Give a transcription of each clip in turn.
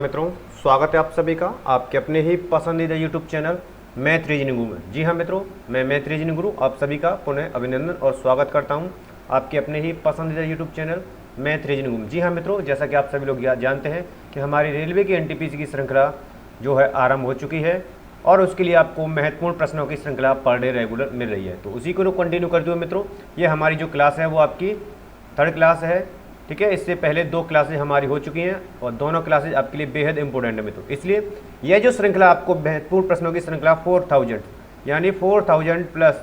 मित्रों, स्वागत है आप सभी का आपके अपने ही पसंदीदा YouTube चैनल मैथ रीजनिंग गुरु में। जी हाँ मित्रों, मैं मैथ रीजनिंग गुरु आप सभी का पुनः अभिनंदन और स्वागत करता हूँ आपके अपने ही पसंदीदा YouTube चैनल मैथ रीजनिंग गुरु। जी हाँ मित्रों, जैसा कि आप सभी लोग जानते हैं कि हमारी रेलवे की NTPC की श्रृंखला जो है आरंभ हो चुकी है और उसके लिए आपको महत्वपूर्ण प्रश्नों की श्रृंखला पर डे रेगुलर मिल रही है। तो उसी को कंटिन्यू करते हुए मित्रों, ये हमारी जो क्लास है वो आपकी 3rd क्लास है। ठीक है, इससे पहले 2 क्लासेज हमारी हो चुकी हैं और दोनों क्लासेज आपके लिए बेहद इंपॉर्टेंट है मित्रों। इसलिए यह जो श्रृंखला आपको महत्वपूर्ण प्रश्नों की श्रृंखला 4000 यानी 4000 प्लस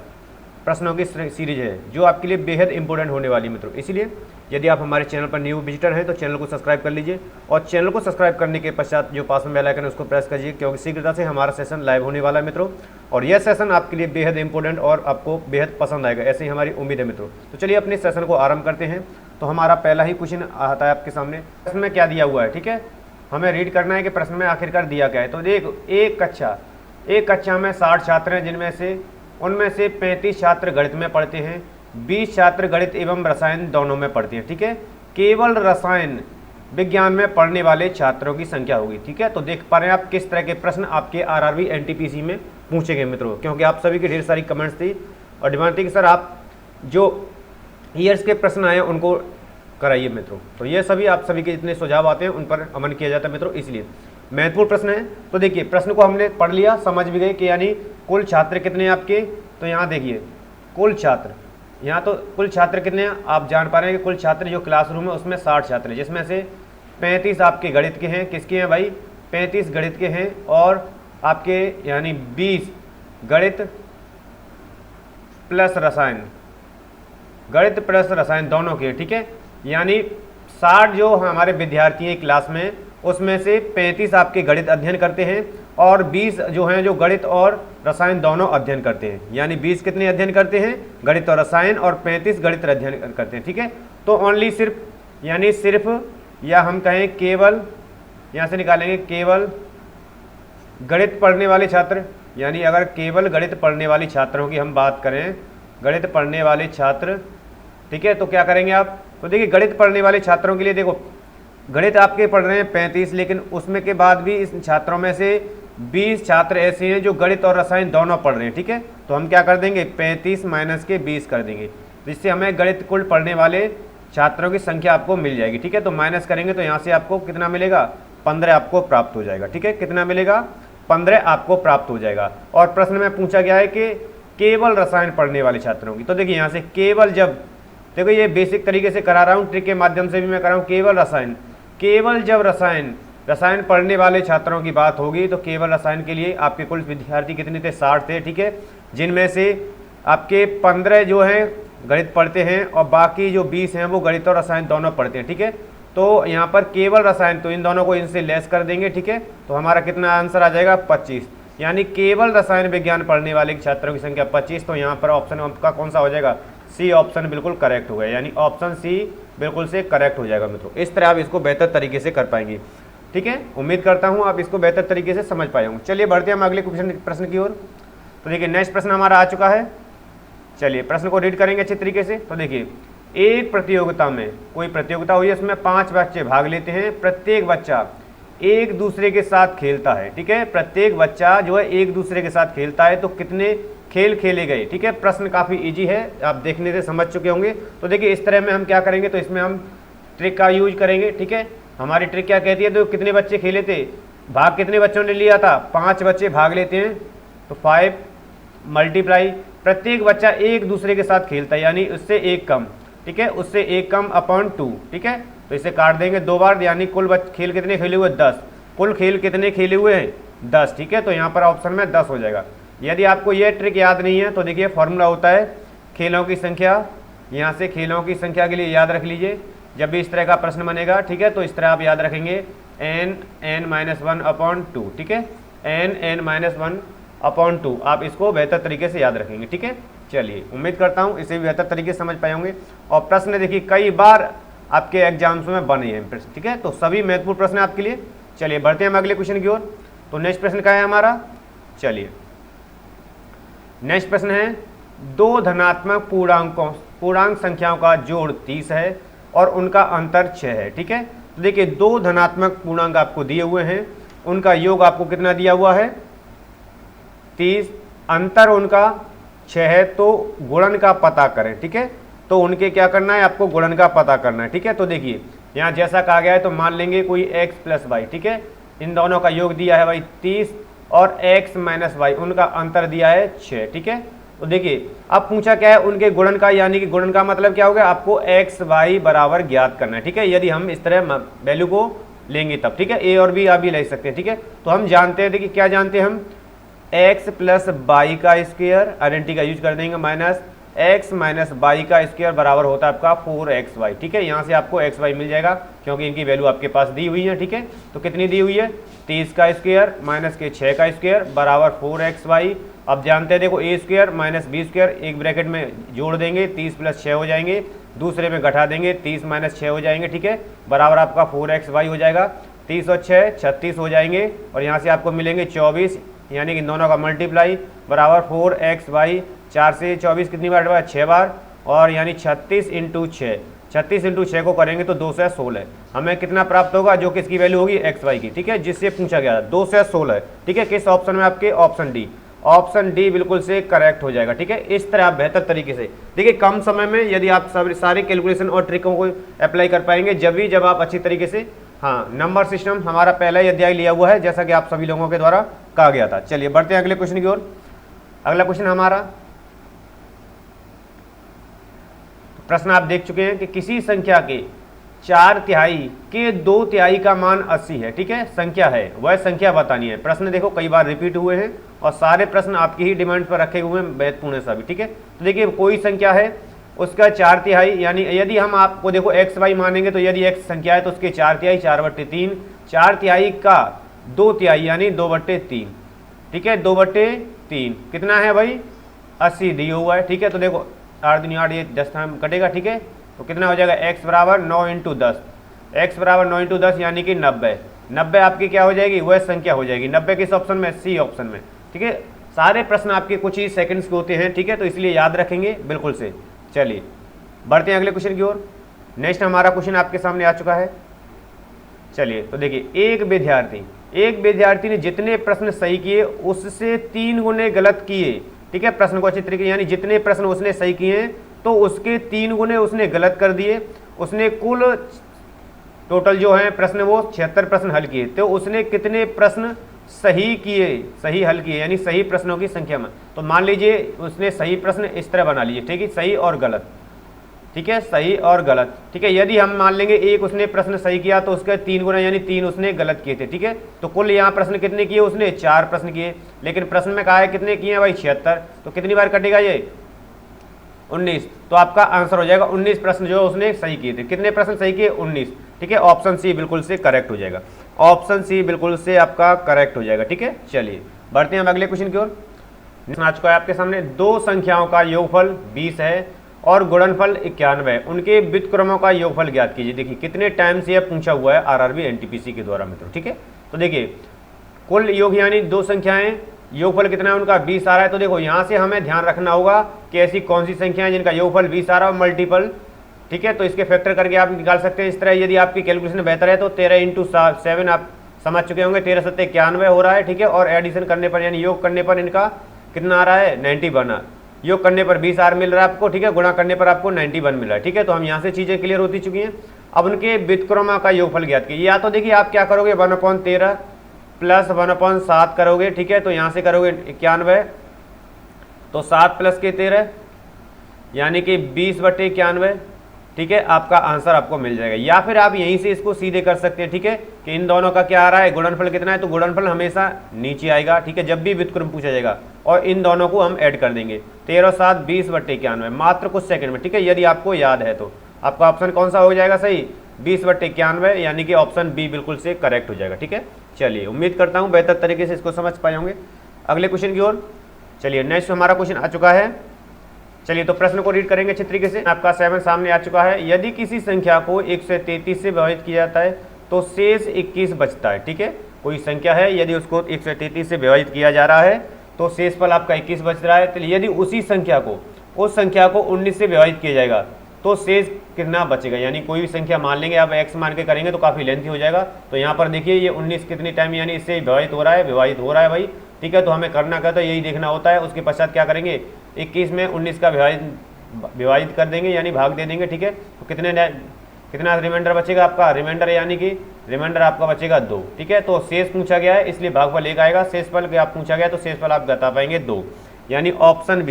प्रश्नों की सीरीज है जो आपके लिए बेहद इंपॉर्टेंट होने वाली मित्रों। इसलिए यदि आप हमारे चैनल पर न्यू विजिटर हैं तो चैनल को सब्सक्राइब कर लीजिए और चैनल को सब्सक्राइब करने के पश्चात जो पास में बेल आइकन है उसको प्रेस कीजिए, क्योंकि शीघ्रता से हमारा सेशन लाइव होने वाला है मित्रों। और यह सेशन आपके लिए बेहद इंपॉर्टेंट और आपको बेहद पसंद आएगा, ऐसी हमारी उम्मीद है मित्रों। तो चलिए अपने सेशन को आरंभ करते हैं। तो हमारा पहला ही क्वेश्चन आता है आपके सामने। प्रश्न में क्या दिया हुआ है, ठीक है, हमें रीड करना है कि प्रश्न में आखिरकार दिया क्या है। तो देख, एक कक्षा में 60 छात्र हैं, जिनमें उनमें से 35 छात्र गणित में पढ़ते हैं, 20 छात्र गणित एवं रसायन दोनों में पढ़ते हैं। ठीक है, केवल रसायन विज्ञान में पढ़ने वाले छात्रों की संख्या होगी। ठीक है, तो देख पा रहे हैं आप किस तरह के प्रश्न आपके RRB NTPC में पूछे गए मित्रों, क्योंकि आप सभी की ढेर सारी कमेंट्स थी और डिमांड थी कि सर आप जो ईयर्स के प्रश्न आए उनको कराइए मित्रों। तो ये सभी आप सभी के जितने सुझाव आते हैं उन पर अमल किया जाता है मित्रों, इसलिए महत्वपूर्ण प्रश्न है। तो देखिए, प्रश्न को हमने पढ़ लिया, समझ भी गए कि यानी कुल छात्र कितने हैं आपके। तो यहाँ देखिए कुल छात्र, यहाँ तो कुल छात्र कितने हैं आप जान पा रहे हैं कि कुल छात्र जो क्लासरूम है उसमें 60 छात्र हैं, जिसमें से 35 आपके गणित के हैं। किसके हैं भाई? 35 गणित के हैं और आपके यानी 20 गणित प्लस रसायन, गणित प्लस रसायन दोनों के। ठीक है, यानी 60 जो हमारे विद्यार्थी हैं क्लास में, उसमें से 35 आपके गणित अध्ययन करते हैं और 20 जो हैं जो गणित और रसायन दोनों अध्ययन करते हैं। यानी 20 कितने अध्ययन करते हैं? गणित और रसायन, और 35 गणित अध्ययन करते हैं। ठीक है, तो ओनली सिर्फ यानी सिर्फ या हम कहें केवल, यहाँ से निकालेंगे केवल गणित पढ़ने वाले छात्र। यानी अगर केवल गणित पढ़ने वाले छात्रों की हम बात करें, गणित पढ़ने वाले छात्र, ठीक है, तो क्या करेंगे आप? तो देखिए गणित पढ़ने वाले छात्रों के लिए देखो, गणित आपके पढ़ रहे हैं 35, लेकिन उसमें के बाद भी इस छात्रों में से 20 छात्र ऐसे हैं जो गणित और रसायन दोनों पढ़ रहे हैं। ठीक है, तो हम क्या कर देंगे? 35 माइनस के 20 कर देंगे, जिससे हमें गणित कुल पढ़ने वाले छात्रों की संख्या आपको मिल जाएगी। ठीक है, तो माइनस करेंगे तो यहाँ से आपको कितना मिलेगा? 15 आपको प्राप्त हो जाएगा। ठीक है, कितना मिलेगा? 15 आपको प्राप्त हो जाएगा। और प्रश्न में पूछा गया है कि केवल रसायन पढ़ने वाले छात्रों की। तो देखिए यहाँ से केवल, जब देखो ये बेसिक तरीके से करा रहा हूँ, ट्रिक के माध्यम से भी मैं करा हूँ। केवल रसायन, केवल जब रसायन पढ़ने वाले छात्रों की बात होगी तो केवल रसायन के लिए आपके कुल विद्यार्थी कितने थे? 60 थे। ठीक है, जिनमें से आपके 15 जो हैं गणित पढ़ते हैं और बाकी जो 20 हैं वो गणित और रसायन दोनों पढ़ते हैं। ठीक है, तो यहाँ पर केवल रसायन, तो इन दोनों को इनसे लेस कर देंगे। ठीक है, तो हमारा कितना आंसर आ जाएगा? 25। यानी केवल रसायन विज्ञान पढ़ने वाले छात्रों की संख्या 25। तो यहाँ पर ऑप्शन आपका कौन सा हो जाएगा? सी ऑप्शन बिल्कुल करेक्ट हो गया, यानी ऑप्शन सी बिल्कुल से करेक्ट हो जाएगा मित्रों। इस तरह आप इसको बेहतर तरीके से कर पाएंगे। ठीक है, उम्मीद करता हूँ आप इसको बेहतर तरीके से समझ पाए होंगे। चलिए बढ़ते हैं हम अगले प्रश्न की ओर। तो देखिए नेक्स्ट प्रश्न हमारा आ चुका है। चलिए प्रश्न को रीड करेंगे अच्छे तरीके से। तो देखिए, एक प्रतियोगिता में, कोई प्रतियोगिता हुई है, उसमें 5 बच्चे भाग लेते हैं। प्रत्येक बच्चा एक दूसरे के साथ खेलता है। ठीक है, प्रत्येक बच्चा जो है एक दूसरे के साथ खेलता है। तो कितने खेल खेले गए? ठीक है, प्रश्न काफ़ी इजी है, आप देखने से समझ चुके होंगे। तो देखिए इस तरह में हम क्या करेंगे, तो इसमें हम ट्रिक का यूज करेंगे। ठीक है, हमारी ट्रिक क्या कहती है? तो कितने बच्चे खेले थे, भाग कितने बच्चों ने लिया था? 5 बच्चे भाग लेते हैं। तो 5 मल्टीप्लाई, प्रत्येक बच्चा एक दूसरे के साथ खेलता है, यानी उससे एक कम। ठीक है, उससे एक कम अपॉन 2। ठीक है, तो इसे काट देंगे 2 बार, यानी कुल खेल कितने खेले हुए? 10। कुल खेल कितने खेले हुए हैं? 10। ठीक है, तो यहाँ पर ऑप्शन में 10 हो जाएगा। यदि आपको यह ट्रिक याद नहीं है तो देखिए फॉर्मूला होता है खेलों की संख्या। यहाँ से खेलों की संख्या के लिए याद रख लीजिए, जब भी इस तरह का प्रश्न बनेगा। ठीक है, तो इस तरह आप याद रखेंगे n(n-1 अपॉन 2). ठीक है, n(n-1 अपॉन 2), आप इसको बेहतर तरीके से याद रखेंगे। ठीक है, चलिए उम्मीद करता हूँ इसे भी बेहतर तरीके से समझ पाए होंगे। और प्रश्न देखिए कई बार आपके एग्जाम्स में बने हैं प्रश्न। ठीक है, तो सभी महत्वपूर्ण प्रश्न आपके लिए। चलिए बढ़ते हैं हम अगले क्वेश्चन की ओर। तो नेक्स्ट प्रश्न क्या है हमारा? चलिए नेक्स्ट प्रश्न है, 2 धनात्मक पूर्णांक संख्याओं का जोड़ 30 है और उनका अंतर 6 है। ठीक है, तो देखिए 2 धनात्मक पूर्णांक आपको दिए हुए हैं, उनका योग आपको कितना दिया हुआ है 30, अंतर उनका 6 है, तो गुणन का पता करें। ठीक है, तो उनके क्या करना है, आपको गुणन का पता करना है। ठीक है, तो देखिए यहाँ जैसा कहा गया है तो मान लेंगे कोई x प्लस वाई। ठीक है, इन दोनों का योग दिया है भाई 30 और x माइनस वाई, उनका अंतर दिया है 6। ठीक है, तो देखिए अब पूछा क्या है उनके गुणन का, यानी कि गुणन का मतलब क्या हो गया, आपको x y बराबर ज्ञात करना है। ठीक है, यदि हम इस तरह वैल्यू को लेंगे तब। ठीक है, a और b आप भी ले सकते हैं। ठीक है, तो हम जानते हैं, देखिए क्या जानते हैं हम, x प्लस वाई का स्क्वायर, आइडेंटिटी का यूज कर देंगे, माइनस x माइनस वाई का स्क्वायर बराबर होता है आपका 4xy। ठीक है, यहाँ से आपको xy मिल जाएगा क्योंकि इनकी वैल्यू आपके पास दी हुई है। ठीक है, तो कितनी दी हुई है, 30 का स्क्वायर माइनस के 6 का स्क्वायर बराबर 4xy। अब जानते हैं देखो a square minus b square, एक ब्रैकेट में जोड़ देंगे 30 प्लस 6 हो जाएंगे, दूसरे में घटा देंगे 30 माइनस 6 हो जाएंगे। ठीक है, बराबर आपका 4xy हो जाएगा, 30 और 6 36 हो जाएंगे, और यहाँ से आपको मिलेंगे 24, यानी कि दोनों का मल्टीप्लाई बराबर 4xy। 4 से 24 कितनी बार हुआ, 6 बार, और यानी 36 इंटू 6, 36 इंटू 6 को करेंगे तो 216, हमें कितना प्राप्त होगा, जो कि इसकी वैल्यू होगी xy की। ठीक है, जिससे पूछा गया 216। ठीक है, किस ऑप्शन में, आपके ऑप्शन डी, ऑप्शन डी बिल्कुल से करेक्ट हो जाएगा। ठीक है, इस तरह आप बेहतर तरीके से देखिए, कम समय में यदि आप सारे कैलकुलेशन और ट्रिकों को अप्लाई कर पाएंगे, जब आप अच्छी तरीके से, हाँ, नंबर सिस्टम हमारा पहला ही अध्याय लिया हुआ है, जैसा कि आप सभी लोगों के द्वारा कहा गया था। चलिए बढ़ते हैं अगले क्वेश्चन की ओर। अगला क्वेश्चन हमारा, प्रश्न आप देख चुके हैं कि किसी संख्या के 4/3 के 2/3 का मान 80 है। ठीक है, संख्या है, वह संख्या बतानी है। प्रश्न देखो कई बार रिपीट हुए हैं और सारे प्रश्न आपकी ही डिमांड पर रखे हुए हैं, महत्वपूर्ण है सभी। ठीक है, तो देखिए कोई संख्या है, उसका 4/3, यानी यदि हम आपको देखो xy मानेंगे तो यदि x संख्या है तो उसके 4/3 4/3, 4/3 का 2/3 यानी 2/3। ठीक है, 2/3 कितना है भाई, 80 दिया हुआ है। ठीक है, तो देखो 8 दूनी 8, ये 10 टाइम कटेगा। ठीक है, तो कितना हो जाएगा, x बराबर 9 इंटू 10, x बराबर 9 इंटू 10 यानी कि 90। 90 आपकी क्या हो जाएगी, वह संख्या हो जाएगी। 90 किस ऑप्शन में, सी ऑप्शन में। ठीक है, सारे प्रश्न आपके कुछ ही सेकंड्स के होते हैं। ठीक है, तो इसलिए याद रखेंगे बिल्कुल से। चलिए बढ़ते हैं अगले क्वेश्चन की ओर। नेक्स्ट हमारा क्वेश्चन आपके सामने आ चुका है। चलिए तो देखिए, एक विद्यार्थी ने जितने प्रश्न सही किए उससे 3 गुने गलत किए। ठीक है, प्रश्न को अच्छी तरीके, यानी जितने प्रश्न उसने सही किए तो उसके 3 गुने उसने गलत कर दिए। उसने कुल टोटल जो है प्रश्न वो 76 प्रश्न हल किए, तो उसने कितने प्रश्न सही हल किए, यानी सही प्रश्नों की संख्या में। तो मान लीजिए उसने सही प्रश्न इस तरह बना लीजिए। ठीक है, सही और गलत। ठीक है, सही और गलत। ठीक है, यदि हम मान लेंगे एक उसने प्रश्न सही किया तो उसके 3 गुना यानी 3 उसने गलत किए थे। ठीक है, तो कुल यहाँ प्रश्न कितने किए उसने, 4 प्रश्न किए, लेकिन प्रश्न में कहा है कितने किए हैं भाई, 76। तो कितनी बार कटेगा ये, 19। तो आपका आंसर हो जाएगा 19 प्रश्न जो उसने सही किए थे। कितने प्रश्न सही किए, 19। ठीक है, ऑप्शन सी बिल्कुल से करेक्ट हो जाएगा। ऑप्शन सी बिल्कुल से आपका करेक्ट हो जाएगा। ठीक है, चलिए बढ़ते हैं हम अगले क्वेश्चन की ओर। आ चुका है आपके सामने, 2 संख्याओं का योगफल 20 है और गुणनफल 91 है, उनके व्युत्क्रमों का योगफल ज्ञात कीजिए। देखिए कितने टाइम से यह पूछा हुआ है आरआरबी एनटीपीसी के द्वारा मित्रों। ठीक है, तो देखिए कुल योग यानी 2 संख्याएं, योगफल कितना है उनका 20 आ रहा है। तो देखो यहाँ से हमें ध्यान रखना होगा कि ऐसी कौन सी संख्या है जिनका योगफल 20 आ रहा है, मल्टीपल। ठीक है, तो इसके फैक्टर करके आप निकाल सकते हैं इस तरह। यदि आपकी कैलकुलेशन बेहतर है तो 13 इंटू 7 आप समझ चुके होंगे, 13 7 91 हो रहा है। ठीक है, और एडिशन करने पर यानी योग करने पर इनका कितना आ रहा है, 91। योग करने पर 20 आर मिल रहा है आपको। ठीक है, गुणा करने पर आपको 91 मिल रहा है। ठीक है, तो हम यहाँ से चीज़ें क्लियर होती चुकी हैं। अब उनके व्युत्क्रम का योगफल ज्ञात कीजिए। या तो देखिए आप क्या करोगे, 1/13 प्लस 1/7 करोगे। ठीक है, तो यहाँ से करोगे 91, तो 7 प्लस के 13 यानी कि 20/91। ठीक है, आपका आंसर आपको मिल जाएगा। या फिर आप यहीं से इसको सीधे कर सकते हैं। ठीक है, कि इन दोनों का क्या आ रहा है, गुणनफल कितना है, तो गुणनफल हमेशा नीचे आएगा। ठीक है, जब भी व्युत्क्रम पूछा जाएगा, और इन दोनों को हम ऐड कर देंगे, 13 7 20/91 मात्र कुछ सेकंड में। ठीक है, यदि आपको याद है तो आपका ऑप्शन कौन सा हो जाएगा सही, 20/91, यानी कि ऑप्शन बी बिल्कुल से करेक्ट हो जाएगा। ठीक है, चलिए उम्मीद करता हूँ बेहतर तरीके से इसको समझ पाए होंगे। अगले क्वेश्चन की ओर चलिए। नेक्स्ट हमारा क्वेश्चन आ चुका है। चलिए तो प्रश्न को रीड करेंगे अच्छे तरीके से। आपका 7 सामने आ चुका है। यदि किसी संख्या को 133 से विभाजित किया जाता है तो शेष 21 बचता है। ठीक है, कोई संख्या है, यदि उसको 133 से विभाजित किया जा रहा है तो शेषफल आपका 21 बच रहा है। तो यदि उसी संख्या को 19 से विभाजित किया जाएगा तो शेष कितना बचेगा, यानी कोई भी संख्या मान लेंगे आप x मान के करेंगे तो काफ़ी लेंथी हो जाएगा। तो यहाँ पर देखिए ये 19 कितनी टाइम यानी इससे विभाजित हो रहा है भाई, ठीक है। तो हमें करना क्या, तो यही देखना होता है। उसके पश्चात क्या करेंगे, 21 में 19 का विभाजित कर देंगे यानी भाग दे देंगे, ठीक है। तो कितना रिमाइंडर बचेगा आपका, रिमाइंडर यानी कि रिमाइंडर आपका बचेगा 2, ठीक है। तो शेष पूछा गया है इसलिए भागफल 1 आएगा, शेषफल आप पूछा गया तो शेषफल आप बता पाएंगे 2, यानी ऑप्शन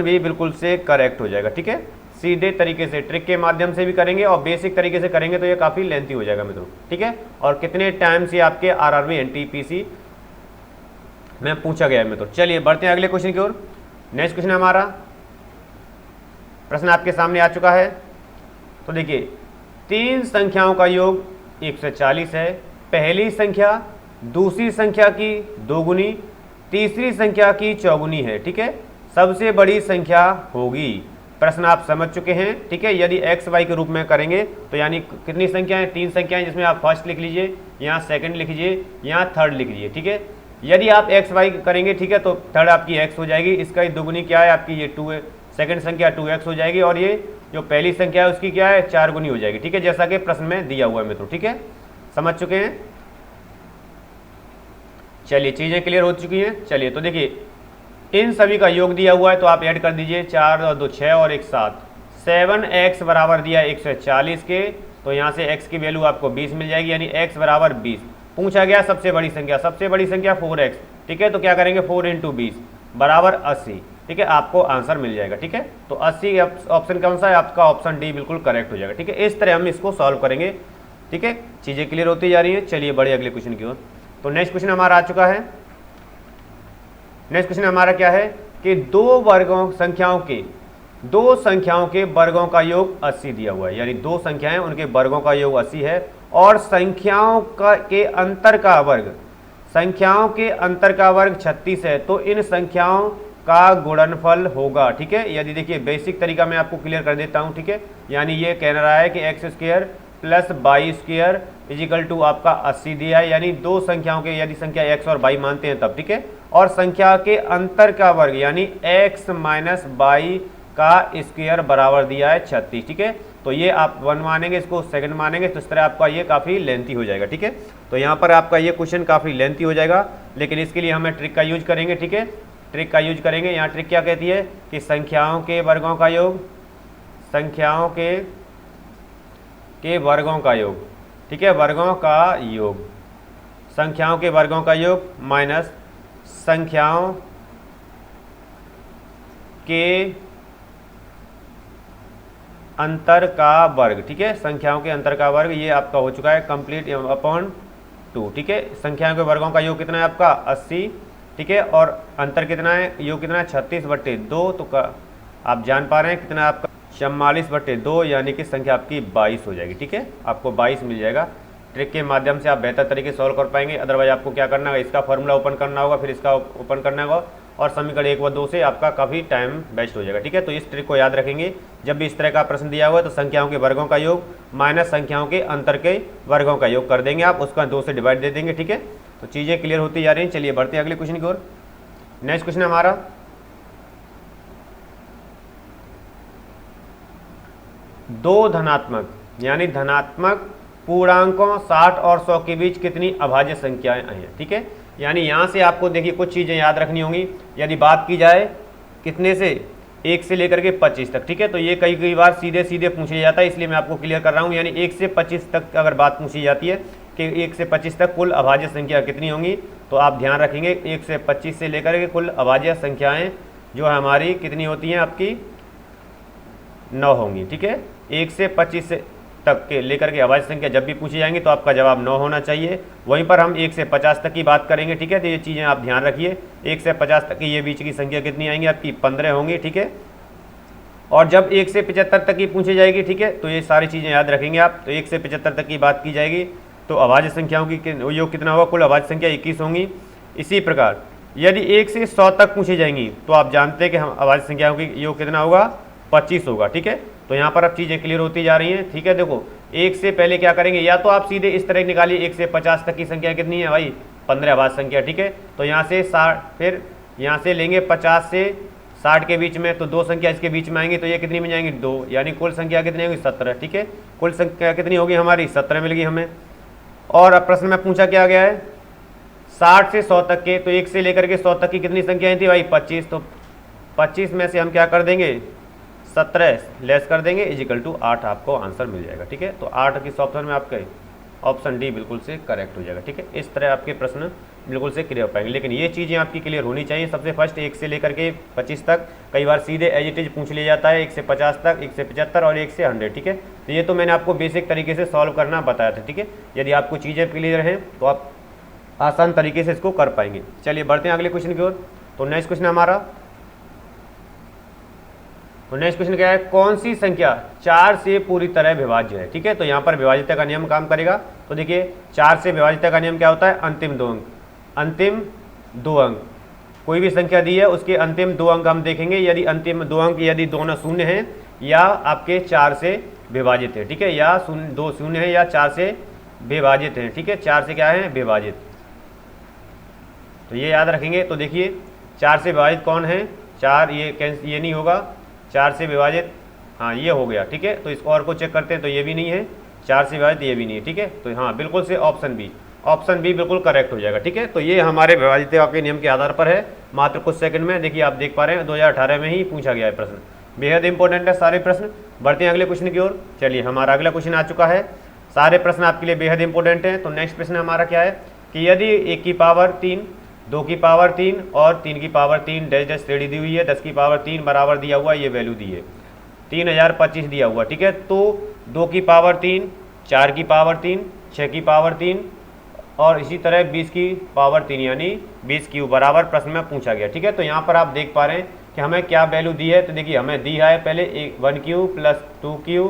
बी बिल्कुल से करेक्ट हो जाएगा, ठीक है। सीधे तरीके से ट्रिक के माध्यम से भी करेंगे और बेसिक तरीके से करेंगे तो ये काफ़ी लेंथी हो जाएगा मित्रों, ठीक है। और कितने टाइम से आपके आरआरबी एनटीपीसी में पूछा गया है मित्रों। चलिए बढ़ते हैं अगले क्वेश्चन की ओर। नेक्स्ट क्वेश्चन हमारा प्रश्न आपके सामने आ चुका है। तो देखिए 3 संख्याओं का योग 140 है। पहली संख्या दूसरी संख्या की दोगुनी, तीसरी संख्या की चौगुनी है, ठीक है। सबसे बड़ी संख्या होगी। प्रश्न आप समझ चुके हैं, ठीक है। यदि एक्स वाई के रूप में करेंगे तो यानी कितनी संख्याएं, 3 संख्याएं, जिसमें आप फर्स्ट लिख लीजिए, यहाँ सेकंड लिख लीजिए, यहाँ थर्ड लिख लीजिए, ठीक है। यदि आप एक्स वाई करेंगे, ठीक है, तो थर्ड आपकी एक्स हो जाएगी, इसका दोगुनी क्या है आपकी ये 2 है, सेकंड संख्या 2x हो जाएगी, और ये जो पहली संख्या है उसकी क्या है 4 गुनी हो जाएगी, ठीक है, जैसा कि प्रश्न में दिया हुआ है मित्रों, ठीक है। समझ चुके हैं। चलिए चीजें क्लियर हो चुकी हैं। चलिए तो देखिए इन सभी का योग दिया हुआ है तो आप ऐड कर दीजिए, 4 और 2 6 और 1 7, 7x बराबर दिया 140 के, तो यहाँ से x की वैल्यू आपको 20 मिल जाएगी, यानी x बराबर 20। पूछा गया सबसे बड़ी संख्या 4x, ठीक है। तो क्या करेंगे 4 × 20 बराबर 80, ठीक है, आपको आंसर मिल जाएगा, ठीक है। तो 80 ऑप्शन कौन सा है आपका, ऑप्शन डी बिल्कुल करेक्ट हो जाएगा, ठीक है। इस तरह हम इसको सॉल्व करेंगे, ठीक है। चीज़ें क्लियर होती जा रही हैं। चलिए बढ़े अगले क्वेश्चन की ओर। तो नेक्स्ट क्वेश्चन हमारा आ चुका है। नेक्स्ट क्वेश्चन हमारा क्या है कि दो संख्याओं के वर्गों का योग 80 दिया हुआ है, यानी 2 संख्याएं उनके वर्गों का योग 80 है, और संख्याओं के अंतर का वर्ग 36 है, तो इन संख्याओं का गुणनफल होगा, ठीक है। यदि देखिए बेसिक तरीका मैं आपको क्लियर कर देता हूं, ठीक है। यानी ये कह रहा है कि x² + y² = आपका 80 दिया है, यानी 2 संख्याओं के यदि संख्या x और y मानते हैं तब, ठीक है। और संख्या के अंतर का वर्ग यानी x - y का स्क्वायर बराबर दिया है 36, ठीक है। तो ये आप 1 मानेंगे, इसको सेकंड मानेंगे, तो इस तरह आपका ये काफ़ी लेंथी हो जाएगा, ठीक है। तो यहाँ पर आपका ये क्वेश्चन काफ़ी लेंथी हो जाएगा, लेकिन इसके लिए हमें ट्रिक का यूज करेंगे, ठीक है। ट्रिक का यूज करेंगे। यहाँ ट्रिक क्या कहती है कि संख्याओं के वर्गों का योग, ठीक है, वर्गों का योग, संख्याओं के वर्गों का योग माइनस संख्याओं के अंतर का वर्ग, ठीक है। संख्याओं के अंतर का वर्ग ये आपका हो चुका है कंप्लीट अपॉन 2, ठीक है। संख्याओं के वर्गों का योग कितना है आपका 80, ठीक है, और अंतर कितना है, योग कितना है 36/2, तो आप जान पा रहे हैं कितना आपका 44/2, यानी कि संख्या आपकी 22 हो जाएगी, ठीक है। आपको 22 मिल जाएगा। ट्रिक के माध्यम से आप बेहतर तरीके से सॉल्व कर पाएंगे। अदरवाइज आपको क्या करना होगा, इसका फॉर्मूला ओपन करना होगा, फिर इसका ओपन करना होगा, और समीकरण 1 व 2 से आपका काफ़ी टाइम वेस्ट हो जाएगा, ठीक है। तो इस ट्रिक को याद रखेंगे, जब भी इस तरह का प्रश्न दिया हुआ है तो संख्याओं के वर्गों का योग माइनस संख्याओं के अंतर के वर्गों का योग कर देंगे आप, उसका 2 से डिवाइड दे देंगे, ठीक है। तो चीज़ें क्लियर होती जा रही हैं। चलिए बढ़ते हैं अगले क्वेश्चन की ओर। नेक्स्ट क्वेश्चन हमारा दो धनात्मक यानी धनात्मक पूर्णांकों 60 और 100 के बीच कितनी अभाज्य संख्याएं हैं, ठीक है। यानी यहाँ से आपको देखिए कुछ चीज़ें याद रखनी होंगी। यदि बात की जाए कितने से 1 से लेकर के 25 तक, ठीक है, तो ये कई बार सीधे पूछे जाता है, इसलिए मैं आपको क्लियर कर रहा हूँ। यानी 1 से 25 तक अगर बात पूछी जाती है कि 1 से 25 तक कुल अभाज्य संख्या कितनी होंगी, तो आप ध्यान रखेंगे 1 से 25 से लेकर के कुल अभाज्य संख्याएँ जो है हमारी कितनी होती हैं, आपकी 9 होंगी, ठीक है। 1 से 25 तक के लेकर के अभाज्य संख्या जब भी पूछी जाएंगी तो आपका जवाब 9 होना चाहिए। वहीं पर हम 1 से 50 तक की बात करेंगे, ठीक है। तो ये चीज़ें आप ध्यान रखिए, 1 से 50 तक की ये बीच की संख्या कितनी आएंगी, आपकी 15 होंगी, ठीक है। और जब 1 से 75 तक की पूछी जाएगी, ठीक है, तो ये सारी चीज़ें याद रखेंगे आप। तो 1 से 75 तक की बात की जाएगी तो अभाज्य संख्याओं की योग कितना होगा, कुल अभाज्य संख्या 21 होंगी। इसी प्रकार यदि 1 से 100 तक पूछी जाएंगी तो आप जानते हैं कि हम अभाज्य संख्याओं की योग कितना होगा, 25 होगा, ठीक है। तो यहाँ पर अब चीज़ें क्लियर होती जा रही हैं, ठीक है। देखो 1 से पहले क्या करेंगे, या तो आप सीधे इस तरह निकालिए 1 से 50 तक की संख्या कितनी है भाई, 15 अभाज्य संख्या, ठीक है। तो यहाँ से 60, फिर यहाँ से लेंगे 50 से 60 के बीच में, तो 2 संख्या इसके बीच में आएंगी तो ये कितनी मिल जाएंगी 2, यानी कुल संख्या कितनी होगी 17। ठीक है, कुल संख्या कितनी होगी हमारी 17 मिल गई हमें। और अब प्रश्न में पूछा क्या गया है 60 से 100 तक के, तो 1 से लेकर के 100 तक की कितनी संख्याएं थी भाई 25, तो 25 में से हम क्या कर देंगे 17 लेस कर देंगे इजिकल टू 8, आपको आंसर मिल जाएगा। ठीक है, तो 8 किस ऑप्शन में आपके ऑप्शन डी बिल्कुल से करेक्ट हो जाएगा। ठीक है, इस तरह आपके प्रश्न बिल्कुल से क्लियर हो पाएंगे, लेकिन ये चीज़ें आपकी क्लियर होनी चाहिए। सबसे फर्स्ट 1 से लेकर के 25 तक, कई बार सीधे एज इट इज पूछ लिया जाता है 1 से 50 तक, 1 से 75 और 1 से 100। ठीक है, तो ये तो मैंने आपको बेसिक तरीके से सॉल्व करना बताया था। ठीक है, यदि आपको चीज़ें क्लियर हैं तो आप आसान तरीके से इसको कर पाएंगे। चलिए बढ़ते हैं अगले क्वेश्चन की ओर। तो नेक्स्ट क्वेश्चन हमारा, तो नेक्स्ट क्वेश्चन क्या है, कौन सी संख्या 4 से पूरी तरह विभाज्य है। ठीक है, तो यहाँ पर विभाज्यता का नियम काम करेगा। तो देखिए 4 से विभाज्यता का नियम क्या होता है, अंतिम 2 अंक, अंतिम 2 अंक, कोई भी संख्या दी है उसके अंतिम 2 अंक हम देखेंगे, यदि अंतिम 2 अंक यदि दोनों शून्य हैं या आपके 4 से विभाजित है। ठीक है, या 2 शून्य है या 4 से विभाजित है। ठीक है, 4 से क्या है विभाजित, तो ये याद रखेंगे। तो देखिए 4 से विभाजित कौन है, 4 ये नहीं होगा, 4 से विभाजित, हाँ ये हो गया। ठीक है, तो इसको और को चेक करते हैं, तो ये भी नहीं है, 4 से विभाजित ये भी नहीं है। ठीक है, तो हाँ बिल्कुल से ऑप्शन बी बिल्कुल करेक्ट हो जाएगा। ठीक है, तो ये हमारे विभाज्यता के नियम के आधार पर है। मात्र कुछ सेकंड में देखिए आप देख पा रहे हैं 2018 में ही पूछा गया है प्रश्न, बेहद इंपॉर्टेंट है सारे प्रश्न। बढ़ते हैं अगले क्वेश्चन की ओर। चलिए हमारा अगला क्वेश्चन आ चुका है, सारे प्रश्न आपके लिए बेहद इंपॉर्टेंट है। तो नेक्स्ट प्रश्न हमारा क्या है कि यदि 1 की पावर 3, 2 की पावर 3 और 3 की पावर 3 डैश डैश श्रेणी दी हुई है, 10 की पावर 3 बराबर दिया हुआ ये वैल्यू दी है, 3025 दिया हुआ। ठीक है, तो 2 की पावर 3, 4 की पावर 3, 6 की पावर 3 और इसी तरह 20 की पावर 3 यानी 20 क्यू बराबर प्रश्न में पूछा गया। ठीक है, तो यहाँ पर आप देख पा रहे हैं कि हमें क्या वैल्यू दी है। तो देखिए हमें दी है पहले 1 क्यू प्लस 2 क्यू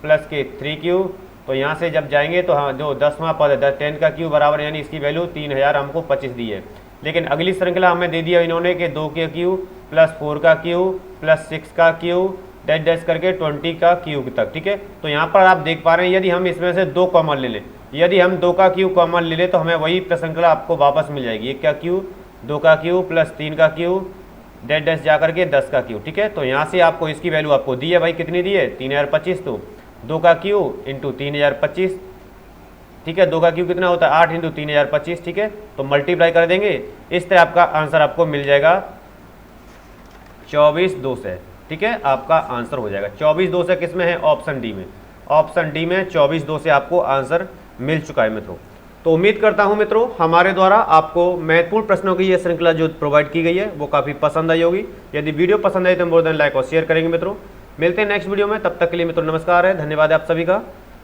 प्लस के 3 क्यू, तो यहाँ से जब जाएंगे तो हाँ जो 10वां पद है 10 का क्यू बराबर यानी इसकी वैल्यू 3000 हमको 25 दी है। लेकिन अगली श्रृंखला हमें दे दिया इन्होंने कि 2 का क्यू प्लस 4 का क्यू प्लस 6 का क्यू डैश डैश करके 20 का क्यूब तक। ठीक है, तो यहाँ पर आप देख पा रहे हैं यदि हम इसमें से 2 कॉमन ले लें, यदि हम 2 का क्यू कॉमन ले लें तो हमें वही श्रृंखला आपको वापस मिल जाएगी, 1 का क्यू 2 का क्यू प्लस 3 का क्यू डैश डैश जा करके 10 का क्यू। ठीक है, तो यहाँ से आपको इसकी वैल्यू आपको दी है भाई, कितनी दी है 3025, तो 2 का क्यू इंटू 3025। ठीक है, 2 का क्यू कितना होता है 8 इंटू 3025। ठीक है, तो मल्टीप्लाई कर देंगे, इस तरह आपका आंसर आपको मिल जाएगा 24,200 से। ठीक है, आपका आंसर हो जाएगा 24,200 से, किस में है ऑप्शन डी में, ऑप्शन डी में 24,200 से आपको आंसर मिल चुका है मित्रों। तो उम्मीद करता हूं मित्रों हमारे द्वारा आपको महत्वपूर्ण प्रश्नों की यह श्रृंखला जो प्रोवाइड की गई है वो काफ़ी पसंद आई होगी। यदि वीडियो पसंद आई तो मोर देन लाइक और शेयर करेंगे मित्रों। मिलते हैं नेक्स्ट वीडियो में, तब तक के लिए मित्रों नमस्कार है, धन्यवाद है आप सभी का।